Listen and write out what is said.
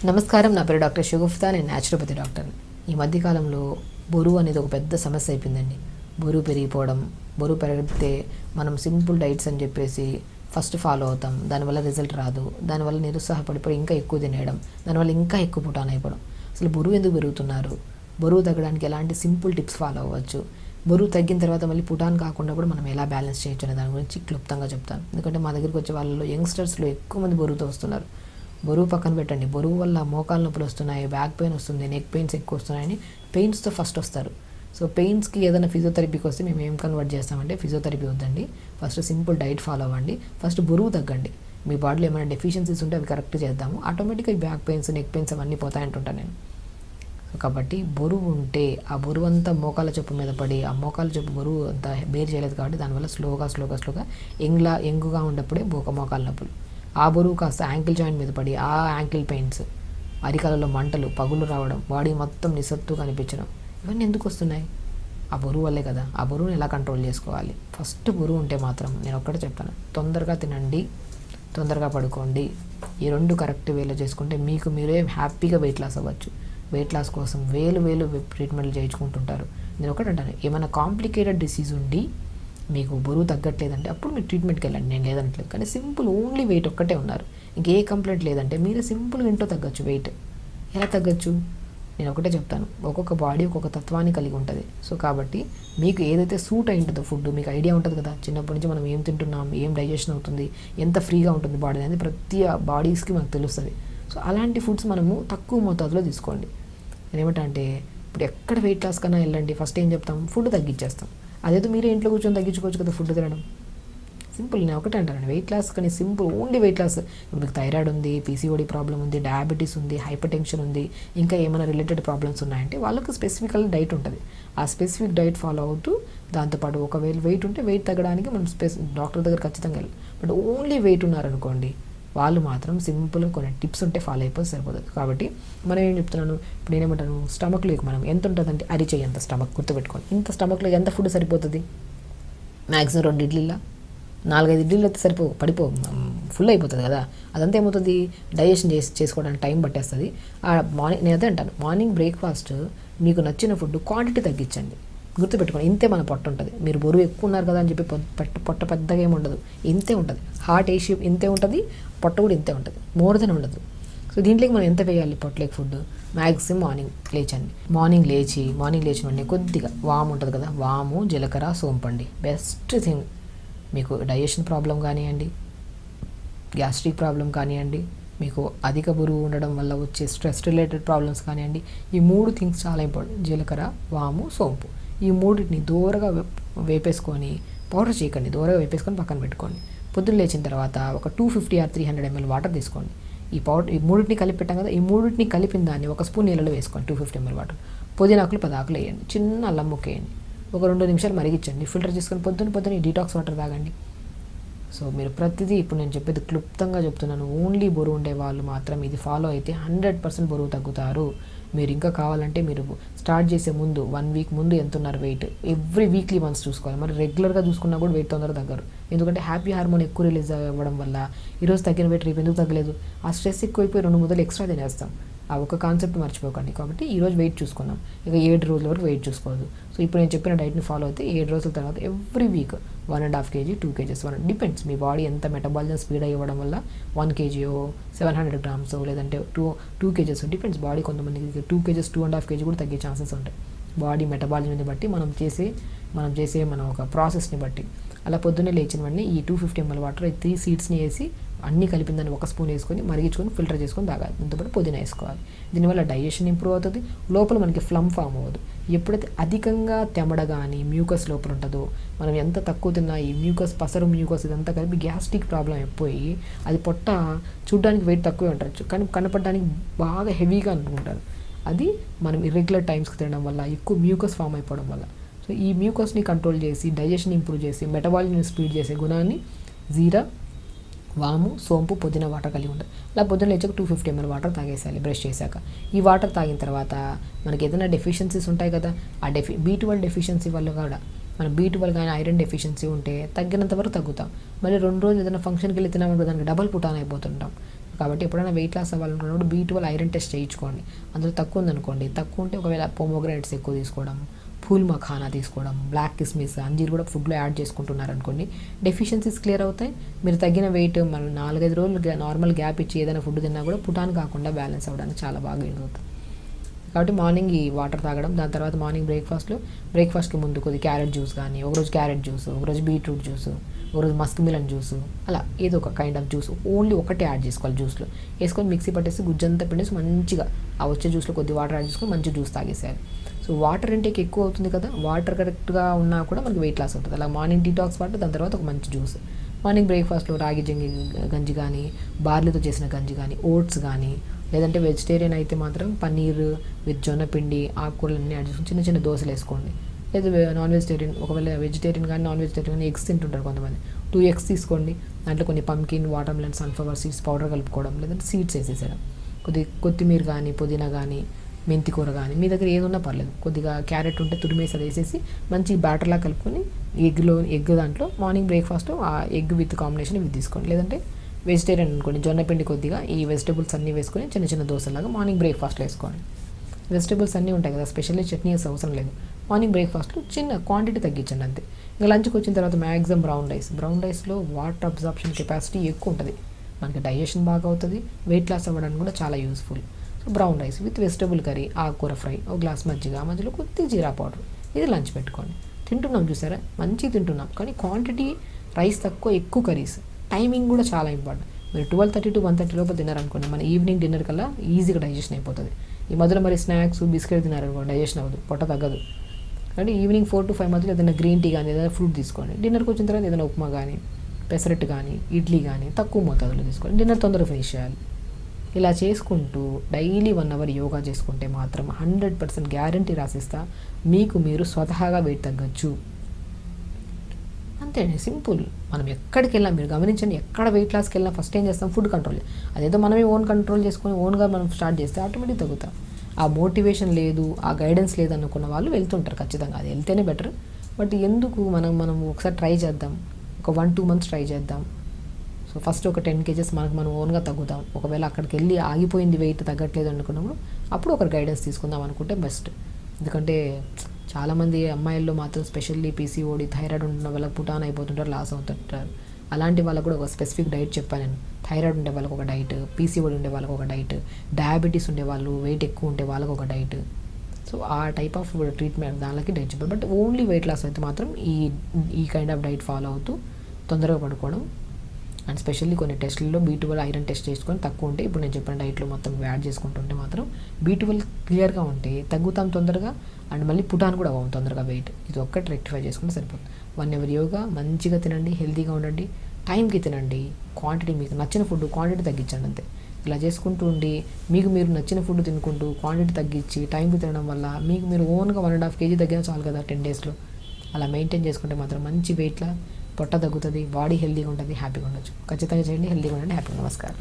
నమస్కారం, నా పేరు డాక్టర్ షగుఫ్తా. నేను న్యాచురోపతి డాక్టర్ని. ఈ మధ్యకాలంలో బరువు అనేది ఒక పెద్ద సమస్య అయిపోయిందండి. బరువు పెరిగిపోవడం, బరువు పెరిగితే మనం సింపుల్ డైట్స్ అని చెప్పేసి ఫస్ట్ ఫాలో అవుతాం, దానివల్ల రిజల్ట్ రాదు, దానివల్ల నిరుత్సాహపడిపోయి ఇంకా ఎక్కువ తినేయడం, దానివల్ల ఇంకా ఎక్కువ పుటాన్ అయిపోవడం. అసలు బరువు ఎందుకు పెరుగుతున్నారు, బరువు తగ్గడానికి ఎలాంటి సింపుల్ టిప్స్ ఫాలో అవ్వచ్చు, బరువు తగ్గిన తర్వాత మళ్ళీ పుటాన్ కాకుండా కూడా మనం ఎలా బ్యాలెన్స్ చేయొచ్చు అనే దాని గురించి క్లుప్తంగా చెప్తాను. ఎందుకంటే మా దగ్గరికి వచ్చే వాళ్ళలో యంగ్స్టర్స్లో ఎక్కువ మంది బరువుతో వస్తున్నారు. బరువు పక్కన పెట్టండి, బరువు వల్ల మోకాలు నొప్పులు వస్తున్నాయి, బ్యాక్ పెయిన్ వస్తుంది, నెక్ పెయిన్స్ ఎక్కువ వస్తున్నాయని పెయిన్స్తో ఫస్ట్ వస్తారు. సో పెయిన్స్కి ఏదైనా ఫిజియోథెరపీకి వస్తే మేము ఏం కన్వర్ట్ చేస్తామంటే, ఫిజియోథెరపీ వద్దండి, ఫస్ట్ సింపుల్ డైట్ ఫాలో అవ్వండి, ఫస్ట్ బరువు తగ్గండి, మీ బాడీలో ఏమైనా డెఫిషియన్సీస్ ఉంటే అవి కరెక్ట్ చేద్దాము, ఆటోమేటిక్గా బ్యాక్ పెయిన్స్, నెక్ పెయిన్స్ అవన్నీ పోతాయంటుంటాను నేను. కాబట్టి బరువు ఉంటే ఆ బరువు అంతా మోకాల చెప్పు మీద పడి, ఆ మోకాల చెప్పు బరువు అంతా బేర్ చేయలేదు కాబట్టి దానివల్ల స్లోగా యంగుగా ఉన్నప్పుడే మోకాల నొప్పులు, ఆ బరువు కాస్త యాంకిల్ జాయింట్ మీద పడి ఆ యాంకిల్ పెయిన్స్, అరికాలలో మంటలు, పగులు రావడం, బాడీ మొత్తం నిస్సత్తుగా అనిపించడం, ఇవన్నీ ఎందుకు వస్తున్నాయి? ఆ బరువు వల్లే కదా. ఆ బరువుని ఎలా కంట్రోల్ చేసుకోవాలి? ఫస్ట్ బరువు ఉంటే మాత్రం నేను ఒక్కటే చెప్తాను, తొందరగా తినండి, తొందరగా పడుకోండి. ఈ రెండు కరెక్ట్ వేలో చేసుకుంటే మీకు మీరే హ్యాపీగా వెయిట్ లాస్ అవ్వచ్చు. వెయిట్ లాస్ కోసం వేలు ట్రీట్మెంట్లు చేయించుకుంటుంటారు. నేను ఒకటి అంటాను, ఏమైనా కాంప్లికేటెడ్ డిసీజ్ ఉండి మీకు బరువు తగ్గట్లేదంటే అప్పుడు మీరు ట్రీట్మెంట్కి వెళ్ళండి, నేను లేదనట్లేదు. కానీ సింపుల్ ఓన్లీ వెయిట్ ఒక్కటే ఉన్నారు, ఇంకే కంప్లైంట్ లేదంటే మీరు సింపుల్గా ఇంట్లో తగ్గచ్చు. వెయిట్ ఎలా తగ్గచ్చు? నేను ఒకటే చెప్తాను, ఒక్కొక్క బాడీ ఒక్కొక్క తత్వాన్ని కలిగి ఉంటుంది. సో కాబట్టి మీకు ఏదైతే సూట్ అయి ఉంటుందో ఫుడ్ మీకు ఐడియా ఉంటుంది కదా, చిన్నప్పటి నుంచి మనం ఏం తింటున్నాం, ఏం డైజెషన్ అవుతుంది, ఎంత ఫ్రీగా ఉంటుంది బాడీ అనేది ప్రతి బాడీస్కి మనకు తెలుస్తుంది. సో అలాంటి ఫుడ్స్ మనము తక్కువ మోతాదులో తీసుకోండి. నేనేమంటా అంటే, ఇప్పుడు ఎక్కడ వెయిట్ లాస్ కన్నా వెళ్ళండి, ఫస్ట్ ఏం చెప్తాం, ఫుడ్ తగ్గించేస్తాం. అదేదో మీరే ఇంట్లో కూర్చొని తగ్గించుకోవచ్చు కదా ఫుడ్ తినడం. సింపుల్, నేను ఒకటే అంటానండి, వెయిట్ లాస్ కానీ సింపుల్ ఓన్లీ వెయిట్ లాస్. ఇప్పుడు మీకు థైరాయిడ్ ఉంది, పీసీఓడి ప్రాబ్లం ఉంది, డయాబెటీస్ ఉంది, హైపర్ టెన్షన్ ఉంది, ఇంకా ఏమైనా రిలేటెడ్ ప్రాబ్లమ్స్ ఉన్నాయంటే వాళ్ళకి స్పెసిఫికల్ డైట్ ఉంటుంది. ఆ స్పెసిఫిక్ డైట్ ఫాలో అవుతూ దాంతోపాటు ఒకవేళ వెయిట్ ఉంటే వెయిట్ తగ్గడానికి మనం డాక్టర్ దగ్గర ఖచ్చితంగా వెళ్ళాలి. బట్ ఓన్లీ వెయిట్ ఉన్నారనుకోండి, వాళ్ళు మాత్రం సింపుల్గా కొన్ని టిప్స్ ఉంటే ఫాలో అయిపోతే సరిపోతుంది. కాబట్టి మనం ఏం చెప్తున్నాను, ఇప్పుడు నేనేమంటాను, స్టమక్లో మనం ఎంత ఉంటుందంటే అరిచేయి అంత స్టమక్ గుర్తుపెట్టుకోండి. ఇంత స్టమక్లో ఎంత ఫుడ్ సరిపోతుంది? మ్యాక్సిమం 2 ఇడ్లీలా 4-5 ఇడ్లీలు అయితే ఫుల్ అయిపోతుంది కదా. అదంతా ఏమవుతుంది, డైజెషన్ చేసుకోవడానికి టైం పట్టేస్తుంది. మార్నింగ్ నేను అదే అంటాను, మార్నింగ్ బ్రేక్ఫాస్ట్ మీకు నచ్చిన ఫుడ్ క్వాంటిటీ తగ్గించండి. గుర్తుపెట్టుకోండి, ఇంతే మన పొట్ట ఉంటుంది. మీరు బరువు ఎక్కువ ఉన్నారు కదా అని చెప్పి పొట్ట పెద్దగా ఏమి ఉండదు, ఇంతే ఉంటుంది. హార్ట్ షేప్ ఇంతే ఉంటుంది, పొట్ట కూడా ఇంతే ఉంటుంది, మోర్ దెన్ ఉండదు. సో దీంట్లోకి మనం ఎంత వేయాలి పొట్టలేక ఫుడ్? మ్యాక్సిమం మార్నింగ్ లేచిన వెంటనే కొద్దిగా వాము ఉంటుంది కదా, వాము, జీలకర్ర, సోంపండి బెస్ట్ థింగ్. మీకు డైజెషన్ ప్రాబ్లం కానివ్వండి, గ్యాస్ట్రిక్ ప్రాబ్లం కానివ్వండి, మీకు అధిక బరువు ఉండడం వల్ల వచ్చే స్ట్రెస్ రిలేటెడ్ ప్రాబ్లమ్స్ కానివ్వండి, ఈ 3 థింగ్స్ చాలా ఇంపార్టెంట్. జీలకర్ర, వాము, సోంపు, ఈ 3టిని దూరగా వేపేసుకొని, పౌడర్ చేయకండి, దూరగా వేపేసుకొని పక్కన పెట్టుకోండి. పొద్దున్న లేచిన తర్వాత ఒక 250 or 300 ml వాటర్ తీసుకోండి. ఈ 3టిని కలిపి పెట్టాం కదా, ఈ 3టిని కలిపిన దాన్ని 1 స్పూన్ నీళ్ళలో వేసుకోండి. 250 ml వాటర్, పుదీనాకులు 10 ఆకులు వేయండి, చిన్న అల్లం ముక్క వేయండి, ఒక 2 నిమిషాలు మరిగించండి, ఫిల్టర్ చేసుకొని పొద్దున్న ఈ డీటాక్స్ వాటర్ తాగండి. సో మీరు ప్రతిదీ ఇప్పుడు నేను చెప్పేది క్లుప్తంగా చెప్తున్నాను. ఓన్లీ బరువు ఉండే వాళ్ళు మాత్రం ఇది ఫాలో అయితే 100% బరువు తగ్గుతారు. మీరు ఇంకా కావాలంటే మీరు స్టార్ట్ చేసే ముందు 1 వీక్ ముందు ఎంత ఉన్నారు వెయిట్, ఎవ్రీ వీక్లీ వన్స్ చూసుకోవాలి. మరి రెగ్యులర్గా చూసుకున్నా కూడా వెయిట్ తొందరగా తగ్గరు. ఎందుకంటే హ్యాపీ హార్మోన్ ఎక్కువ రిలీజ్ అవ్వడం వల్ల ఈరోజు తగ్గిన వెయిట్ రేపు ఎందుకు తగ్గలేదు, ఆ స్ట్రెస్ ఎక్కువైపోయి 2 ముద్దలు ఎక్స్ట్రా తినేస్తాం. ఆ ఒక కాన్సెప్ట్ మర్చిపోకండి. కాబట్టి ఈరోజు వెయిట్ చూసుకున్నాం, ఇక 7 రోజుల వరకు వెయిట్ చూసుకోవద్దు. సో ఇప్పుడు నేను చెప్పిన డైట్ని ఫాలో అయితే 7 రోజుల తర్వాత every week 1.5 kg, 2 kgs, depends మీ బాడీ ఎంత మెటబాలిజం స్పీడ్ అవ్వడం వల్ల 1 kg 700 grams లేదంటే 2 kgs డిపెండ్స్. బాడీ కొంతమందికి 2 kgs 2.5 kg కూడా తగ్గే ఛాన్సెస్ ఉంటాయి, బాడీ మెటబాలిజంని బట్టి, మనం చేసే మన ఒక ప్రాసెస్ని బట్టి. అలా పొద్దున్నే లేచిన వెంటనే ఈ 250 ml వాటర్ 3 సీడ్స్ని వేసి అన్నీ కలిపిన దాన్ని 1 స్పూన్ వేసుకొని మరిగించుకొని ఫిల్టర్ చేసుకొని తాగాలి. దాంతోపాటు పుదీనా వేసుకోవాలి. దీనివల్ల డైజెషన్ ఇంప్రూవ్ అవుతుంది, లోపల మనకి ఫ్లమ్ ఫామ్ అవ్వదు. ఎప్పుడైతే అధికంగా తెమడ కానీ మ్యూకస్ లోపల ఉంటుందో, మనం ఎంత తక్కువ తిన్నా ఈ పసరు మ్యూకస్ ఇదంతా కలిపి గ్యాస్ట్రిక్ ప్రాబ్లం అయిపోయి అది పొట్ట చూడడానికి వెయిట్ తక్కువే ఉండొచ్చు కానీ కనపడడానికి బాగా హెవీగా అనుకుంటారు. అది మనం ఇర్రెగ్యులర్ టైమ్స్కి తినడం వల్ల, ఎక్కువ మ్యూకస్ ఫామ్ అయిపోవడం వల్ల. సో ఈ మ్యూకస్ని కంట్రోల్ చేసి, డైజెషన్ ఇంప్రూవ్ చేసి, మెటబాలిజం స్పీడ్ చేసే గుణాన్ని జీరా, వాము, సోంపు, పుదీనా వాటర్ కలిగి ఉంటుంది. అలా పొద్దున్న లేచాక 250 ml వాటర్ తాగేసేయాలి బ్రష్ చేశాక. ఈ వాటర్ తాగిన తర్వాత మనకి ఏదైనా డెఫిషియన్సీస్ ఉంటాయి కదా, ఆ B12 డెఫిషియన్సీ వల్ల కూడా మన B12 కానీ ఐరన్ డెఫిషియన్సీ ఉంటే తగ్గినంత వరకు తగ్గుతాం. మళ్ళీ 2 రోజులు ఏదైనా ఫంక్షన్కి వెళ్ళి తినామంటే దానికి డబల్ పుటాన్ అయిపోతుంటాం. కాబట్టి ఎప్పుడైనా వెయిట్ లాస్ అవ్వాలనుకున్నప్పుడు B12 ఐరన్ టెస్ట్ చేయించుకోండి. అందులో తక్కువ ఉందనుకోండి, తక్కువ ఉంటే ఒకవేళ పోమోగ్రానేట్స్ ఎక్కువ తీసుకోవడం, ఫూల్ మఖానా తీసుకోవడం, బ్లాక్ కిస్మిస్, అంజీర్ కూడా ఫుడ్లో యాడ్ చేసుకుంటున్నారు అనుకోండి, డెఫిషియన్సీస్ క్లియర్ అవుతాయి. మీరు తగ్గిన వెయిట్ మనం 4-5 రోజులు నార్మల్ గ్యాప్ ఇచ్చి ఏదైనా ఫుడ్ తిన్నా కూడా పుటాన్ కాకుండా బ్యాలెన్స్ అవ్వడానికి చాలా బాగా యూజ్ అవుతుంది. కాబట్టి మార్నింగ్ ఈ వాటర్ తాగడం, దాని తర్వాత మార్నింగ్ బ్రేక్ఫాస్ట్కి ముందు కొద్ది క్యారెట్ జ్యూస్ కానీ, ఒకరోజు క్యారెట్ జ్యూస్, ఒకరోజు బీట్రూట్ జ్యూస్, ఒకరోజు మస్క్ మిలన్ జ్యూస్, అలా ఏదో ఒక కైండ్ ఆఫ్ జ్యూస్ ఓన్లీ ఒకటే యాడ్ చేసుకోవాలి. జ్యూస్లో వేసుకొని మిక్సీ పట్టేసి గుజ్జంతా పిండేసి మంచిగా ఆ వచ్చే జ్యూస్లో కొద్ది వాటర్ యాడ్ చేసుకొని మంచి జ్యూస్ తాగేసేయాలి. సో వాటర్ ఇంటేక్ ఎక్కువ అవుతుంది కదా, వాటర్ కరెక్ట్గా ఉన్నా కూడా మనకి వెయిట్ లాస్ అవుతుంది. అలా మార్నింగ్ డీటాక్స్ వాటర్, దాని తర్వాత ఒక మంచి జ్యూస్. మార్నింగ్ బ్రేక్ఫాస్ట్లో రాగి గంజి కానీ, బార్లీతో చేసిన గంజి కానీ, ఓట్స్ కానీ, లేదంటే వెజిటేరియన్ అయితే మాత్రం పన్నీర్ విత్ జొన్న పిండి, ఆకుకూరలన్నీ యాడ్ చేసుకుని చిన్న చిన్న దోశలు వేసుకోండి. లేదా నాన్ వెజిటేరియన్, ఒకవేళ వెజిటేరియన్ కానీ నాన్ వెజిటేరియన్ కానీ ఎగ్స్ తింటుంటారు కొంతమంది, 2 eggs తీసుకోండి. దాంట్లో కొన్ని pumpkin, water melon, sunflower seeds powder కలుపుకోవడం, లేదంటే సీడ్స్ వేసేసేయడం. కొత్తిమీర కానీ, పుదీనా కానీ, మెంతి కూర కానీ, మీ దగ్గర ఏది ఉన్నా పర్లేదు. కొద్దిగా క్యారెట్ ఉంటే తురిమేసి అది వేసేసి మంచి బ్యాటర్లా కలుపుకొని ఎగ్ దాంట్లో మార్నింగ్ బ్రేక్ఫాస్ట్ ఆ ఎగ్ విత్ కాంబినేషన్ ఇవి తీసుకోండి. లేదంటే వెజిటేరియన్ అనుకోండి, జొన్నపిండి కొద్దిగా ఈ వెజిటేబుల్స్ అన్నీ వేసుకొని చిన్న చిన్న దోశలాగా మార్నింగ్ బ్రేక్ఫాస్ట్లో వేసుకోండి. వెజిటేబుల్స్ అన్నీ ఉంటాయి కదా, స్పెషల్లీ చట్నీ వేసే అవసరం లేదు. మార్నింగ్ బ్రేక్ఫాస్ట్లో చిన్న క్వాంటిటీ తగ్గించండి అంతే. ఇంకా లంచ్కి వచ్చిన తర్వాత మ్యాక్సిమం బ్రౌన్ రైస్లో వాటర్ అబ్జార్ప్షన్ కెపాసిటీ ఎక్కువ ఉంటుంది, మనకి డైజెషన్ బాగా అవుతుంది, వెయిట్ లాస్ అవ్వడానికి కూడా చాలా useful. So brown rice with vegetable curry, ఆకుకూర ఫ్రై, ఒక గ్లాస్ మజ్జిగ, మధ్యలో కొద్ది జీరా పౌడర్, ఇది లంచ్ పెట్టుకోండి. తింటున్నాం చూసారా, మంచిగా తింటున్నాం, కానీ క్వాంటిటీ రైస్ తక్కువ, ఎక్కువ కర్రీస్. టైమింగ్ కూడా చాలా ఇంపార్టెంట్. మీరు 12:30 to 1:30 లోపల తిన్నారనుకోండి, మన ఈవినింగ్ డిన్నర్ కల్లా ఈజీగా డైజెషన్ అయిపోతుంది. ఈ మధ్యలో మరి స్నాక్స్, బిస్కెట్ తిన్నారనుకోండి, డైజెషన్ అవ్వదు, పొట్ట తగ్గదు. కానీ ఈవినింగ్ 4 to 5 మధ్యలో ఏదైనా గ్రీన్ టీ కానీ, ఏదైనా ఫ్రూట్ తీసుకోండి. డిన్నర్కి వచ్చిన తర్వాత ఏదైనా ఉప్మా కానీ, పెసరట్టు కానీ, ఇడ్లీ కానీ తక్కువ మోతాదులో తీసుకోండి. డిన్నర్ తొందరగా ఫినిష్ చేయాలి. ఇలా చేసుకుంటూ డైలీ 1 hour యోగా చేసుకుంటే మాత్రం 100% గ్యారంటీ రాసిస్తా, మీకు మీరు స్వతహాగా వెయిట్ తగ్గచ్చు. అంతే, సింపుల్. మనం ఎక్కడికి వెళ్ళినా మీరు గమనించండి, ఎక్కడ వెయిట్ లాస్కి వెళ్ళినా ఫస్ట్ ఏం చేస్తాం, ఫుడ్ కంట్రోల్. అదేదో మనమే కంట్రోల్ చేసుకొని ఓన్గా మనం స్టార్ట్ చేస్తే ఆటోమేటిక్ తగ్గుతాం. ఆ మోటివేషన్ లేదు, ఆ గైడెన్స్ లేదు అనుకున్న వాళ్ళు వెళ్తుంటారు ఖచ్చితంగా, అది వెళ్తేనే బెటర్. బట్ ఎందుకు మనం ఒకసారి ట్రై చేద్దాం, ఒక 1-2 months ట్రై చేద్దాం. సో ఫస్ట్ ఒక 10 kgs మనం ఓన్గా తగ్గుతాం. ఒకవేళ అక్కడికి వెళ్ళి ఆగిపోయింది, వెయిట్ తగ్గట్లేదు అనుకున్నప్పుడు అప్పుడు ఒకరు గైడెన్స్ తీసుకుందాం అనుకుంటే బెస్ట్. ఎందుకంటే చాలామంది అమ్మాయిల్లో మాత్రం స్పెషల్లీ PCOD, థైరాయిడ్ ఉన్న వాళ్ళకి పుటాన్ అయిపోతుంటారు, లాస్ అవుతుంటారు. అలాంటి వాళ్ళకు కూడా ఒక స్పెసిఫిక్ డైట్ చెప్పాను నేను. థైరాయిడ్ ఉండే వాళ్ళకి ఒక డైట్, PCOD ఉండే వాళ్ళకి ఒక డైట్, డయాబెటీస్ ఉండే వాళ్ళు, వెయిట్ ఎక్కువ ఉంటే వాళ్ళకి ఒక డైట్. సో ఆ టైప్ ఆఫ్ ట్రీట్మెంట్ దానికి డైట్ చెప్పారు. బట్ ఓన్లీ వెయిట్ లాస్ అయితే మాత్రం ఈ కైండ్ ఆఫ్ డైట్ ఫాలో అవుతూ తొందరగా పడుకోవడం. అండ్ స్పెషల్లీ కొన్ని టెస్టుల్లో B12 ఐరన్ టెస్ట్ చేసుకొని తక్కువ ఉంటే, ఇప్పుడు నేను చెప్పిన డైట్లో మొత్తం యాడ్ చేసుకుంటుంటే మాత్రం B12 క్లియర్గా ఉంటే తగ్గుతాం తొందరగా, అండ్ మళ్ళీ పుటాన్ కూడా అవ్వం తొందరగా వెయిట్. ఇది ఒక్కటి రెక్టిఫై చేసుకుంటే సరిపోతుంది. 1 hour యోగా, మంచిగా తినండి, హెల్తీగా ఉండండి, టైంకి తినండి, క్వాంటిటీ మీకు నచ్చిన ఫుడ్ క్వాంటిటీ తగ్గించండి అంతే. ఇలా చేసుకుంటూ ఉండి మీకు మీరు నచ్చిన ఫుడ్ తినుకుంటూ క్వాంటిటీ తగ్గించి టైంకి తినడం వల్ల మీకు మీరు ఓన్గా 1.5 kg తగ్గినా చాలు కదా 10 daysలో. అలా మెయింటైన్ చేసుకుంటే మాత్రం మంచి వెయిట్లా పొట్ట తగ్గుతుంది, బాడీ హెల్తీగా ఉంటుంది, హ్యాపీగా ఉండొచ్చు. ఖచ్చితంగా చేయండి, హెల్తీగా ఉండండి, హ్యాపీగా. నమస్కారం.